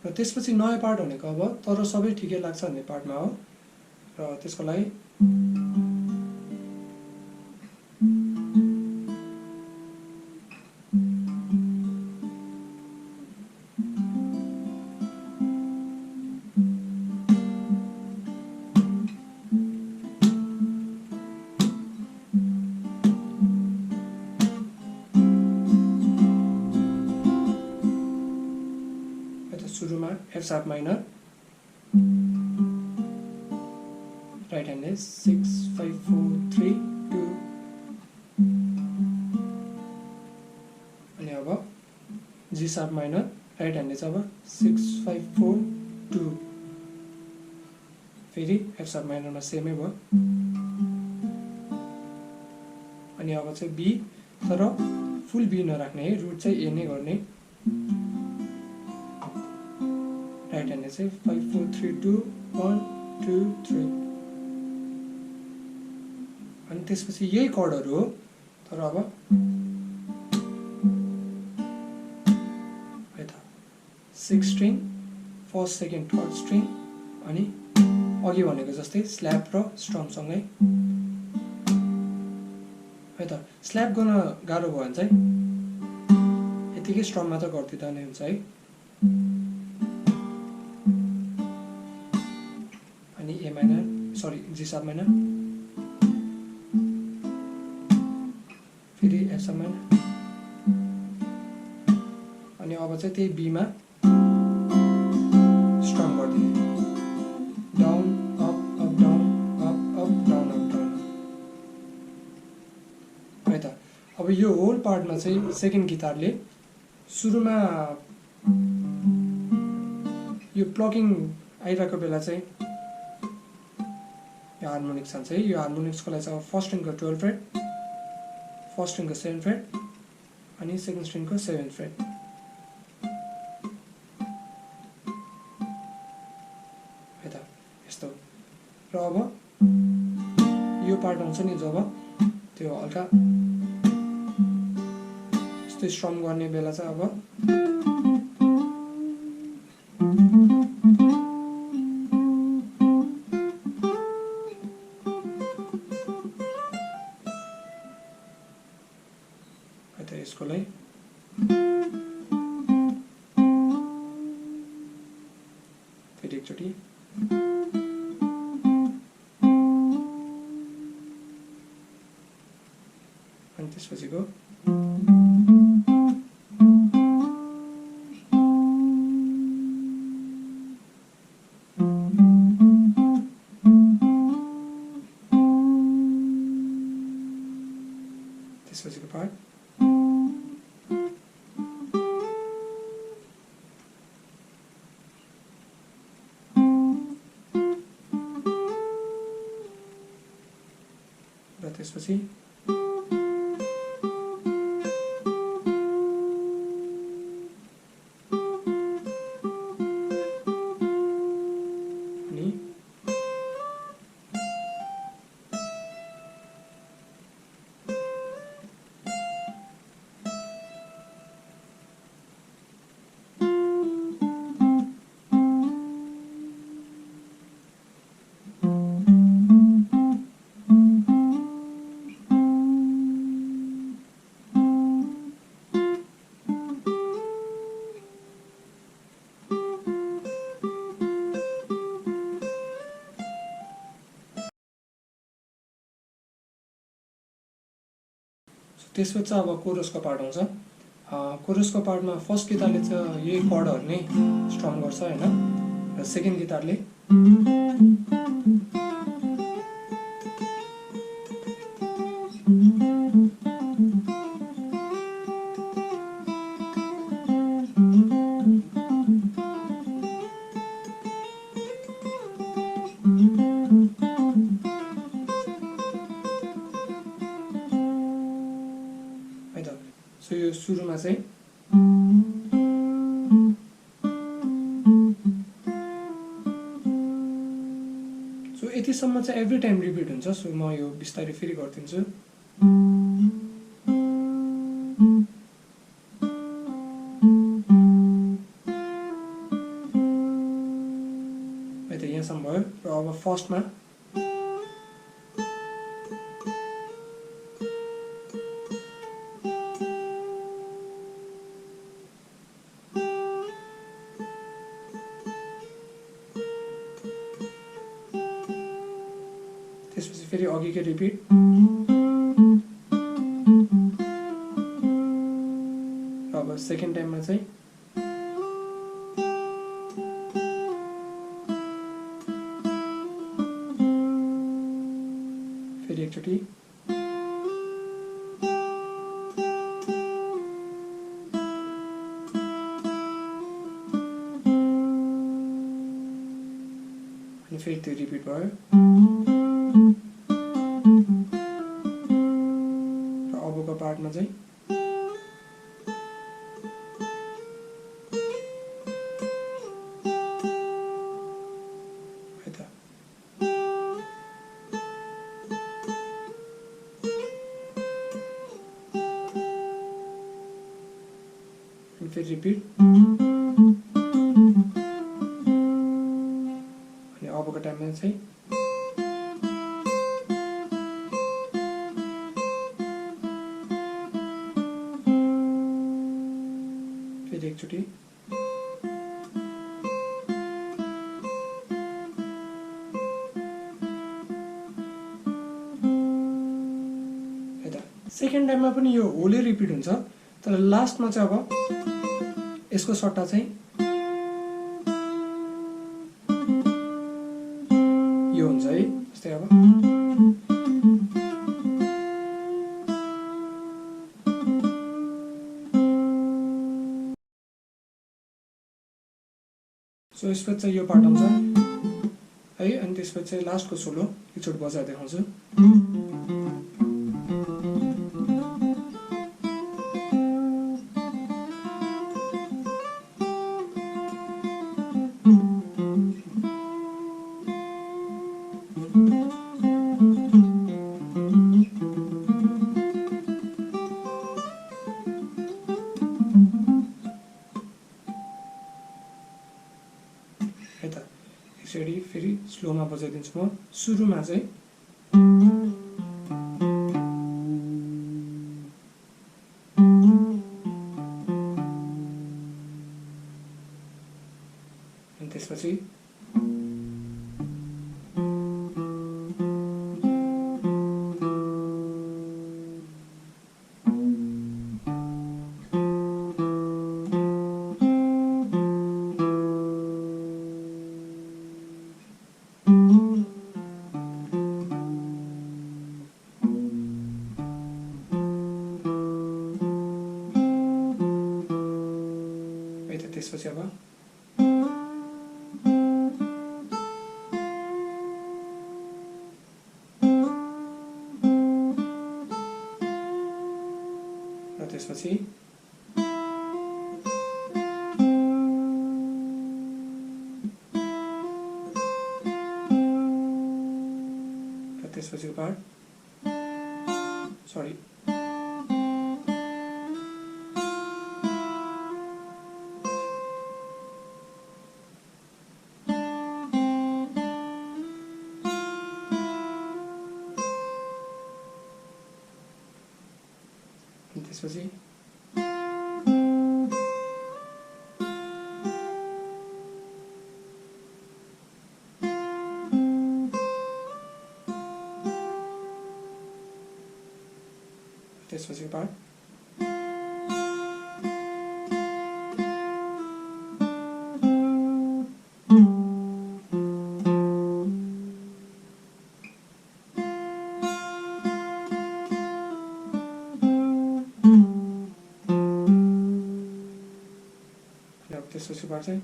र त्यसपछि नयाँ पार्ट भनेको अब तर सबै ठिकै लाग्छ भन्ने पार्टमा हो र त्यसको लागि सुरुमा F sharp minor right hand is 6 5 4 3 2 अनि अब G sharp minor right hand is अब 6 5 4 2 फेरि F sharp minor मा सेमै भयो अनि अब चाहिँ B तर फुल B नराख्ने है रुट चाहिँ A नै गर्ने right hand is 5 4 3 2 1 2 3 अनि त्यसपछि यही कर्डहरु हो तर अब है त 6 string first second third string अनि अघि भनेको जस्तै स्ल्याप र स्ट्रम सँगै है त स्ल्याप गर्न गाह्रो भयो भने चाहिँ यतिकै स्ट्रम मात्र गर्दिदा नै हुन्छ है अनि A minor sorry G sharp minor फेरि F sharp minor अनि अब चाहिँ त्यही B मा स्ट्रम गर्दिने down up up down up up down up down है त अब यो होल पार्टमा चाहिँ सेकेन्ड गिटारले सुरुमा यो प्लकिङ आइरहेको बेला चाहिँ यो हार्मोनिक्स हान्छ है यो हार्मोनिक्सको लागि चाहिँ फर्स्ट स्ट्रिङको 12 फ्रेट फर्स्ट स्ट्रिङको 7 फ्रेट अनि सेकेन्ड स्ट्रिङको 7 फ्रेट है त यस्तो र अब यो पार्ट आउँछ नि जब त्यो हल्का यस्तो स्ट्रम गर्ने बेला चाहिँ अब यसको लागि फेरि एकचोटि अनि त्यसपछिको त्यसपछिको पार्ट र त्यसपछि अनि त्यसपछि अब कोरसको पार्ट आउँछ कोरसको पार्टमा फर्स्ट गिटारले चाहिँ यही कर्डहरु नै स्ट्रम गर्छ हैन र सेकेन्ड गिटारले सो यो सुरुमा चाहिँ सो यतिसम्म चाहिँ एभ्री टाइम रिपिट हुन्छ सो म यो बिस्तारै फेरि गर्दिन्छु यहाँसम्म भयो र अब फर्स्टमा त्यसपछि फेरि अघिकै रिपिट र अब सेकेन्ड टाइममा चाहिँ फेरि एकचोटि अनि फेरि त्यो रिपिट भयो र अबको पार्टमा चाहिँ है त अनि फेरि रिपिट अनि अबको टाइममा चाहिँ फेरि एकचोटि है त सेकेन्ड टाइममा पनि यो होलै रिपिट हुन्छ तर लास्टमा चाहिँ अब यसको सट्टा चाहिँ यो हुन्छ है जस्तै अब सो यसपछि चाहिँ यो पार्ट आउँछ है अनि त्यसपछि चाहिँ लास्टको सोलो एकचोटि बजाएर देखाउँछु है त यसरी फेरि स्लोमा बजाइदिन्छु म सुरुमा चाहिँ अनि त्यसपछि त्यसपछि अब र त्यसपछि र त्यसपछि पार्ट सरी त्यसपछि त्यसपछि पार्ट त्यसपछि पार्ट चाहिँ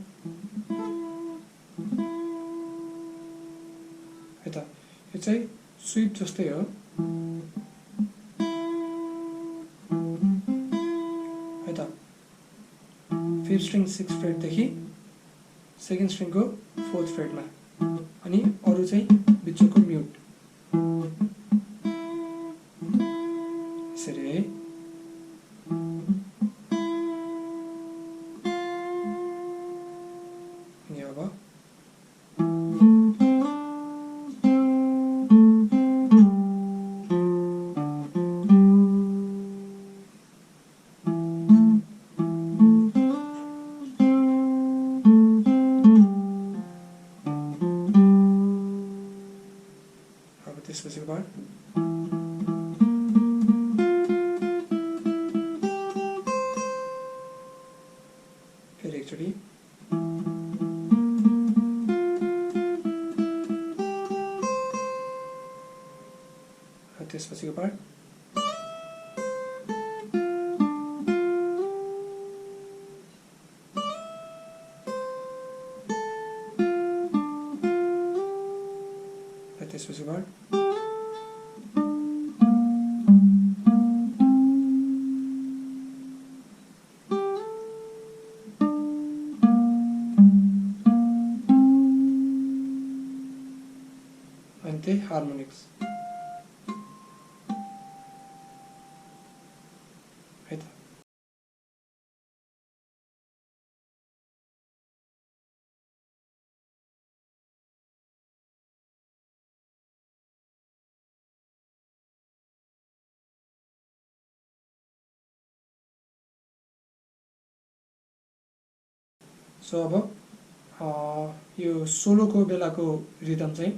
है त यो चाहिँ स्विप जस्तै हो है त फिफ्थ स्ट्रिङ 6th फ्रेटदेखि सेकेन्ड स्ट्रिङको 4th फ्रेटमा अनि अरू चाहिँ बिचको म्युट यसरी है अनि अब त्यसपछिको पार्ट फेरि एकचोटि त्यसपछिको पार्ट त्यसपछि पार्ट अनि त्यही हार्मोनिक्स है त सो अब यो सोलोको बेलाको रिदम चाहिँ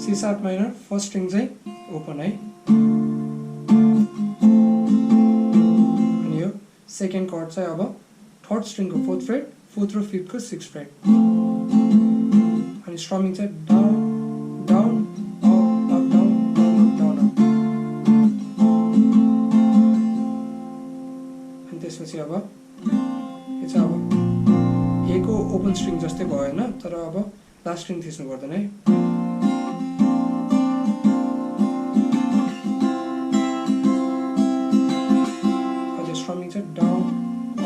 C sharp minor first string चाहिँ ओपन है अनि यो सेकेन्ड कर्ड चाहिँ अब थर्ड स्ट्रिङको फोर्थ फ्रेट फोर्थ र फिफ्थको सिक्स फ्रेट अनि स्ट्रमिङ चाहिँ down down up up down down up down up अनि त्यसपछि अब यो चाहिँ अब ए को ओपन स्ट्रिङ जस्तै भयो हैन तर अब लास्ट स्ट्रिङ थिच्नु पर्दैन है down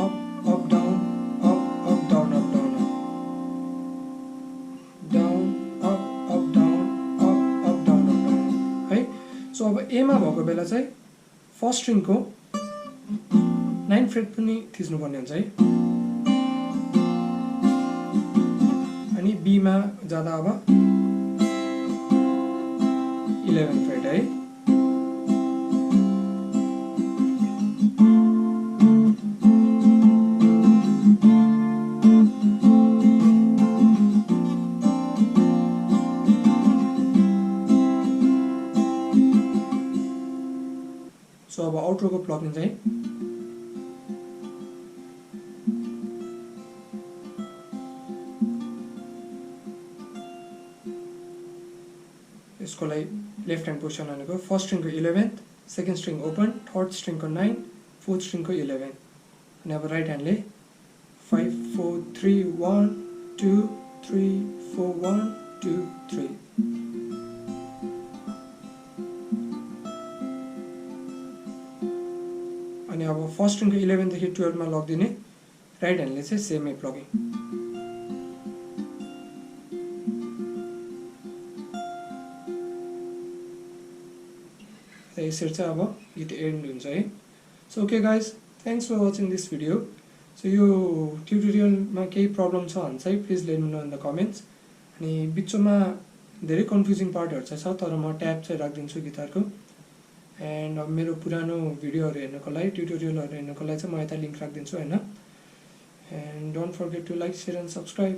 up up down up up down up down up down up up down up up down up down है सो अब ए मा भएको बेला चाहिँ फर्स्ट स्ट्रिङ को 9 फ्रेट पनि थिच्नु पर्ने हुन्छ है अनि बी मा जादा अब 11 फ्रेट है सो अब आउट्रो को प्लगिङ चाहिँ यसको लागि लेफ्ट ह्यान्ड पोजिसन भनेको फर्स्ट स्ट्रिङको 11th second string open third स्ट्रिङको 9 फोर्थ स्ट्रिङको 11 अनि अब राइट ह्यान्डले 5 4 3 1 2 3 4 1 2 3 अनि अब फर्स्ट स्ट्रिङको 11 देखि 12 मा लगिदिने राइट ह्यान्डले चाहिँ सेमै प्लगिङ यसरी चाहिँ अब गीत एन्ड हुन्छ है so okay guys thanks for watching this video so यो ट्युटोरियलमा केही प्रब्लम छ भने चाहिँ please let me know in the comments अनि बिचमा धेरै कन्फ्युजिङ पार्टहरु चाहिँ छ तर म ट्याब चाहिँ राखिदिन्छु गिटारको एन्ड अब मेरो पुरानो भिडियोहरु हेर्नको लागि ट्युटोरियलहरु हेर्नको लागि चाहिँ म यता लिंक राखिदिन्छु हैन and don't forget to like share and subscribe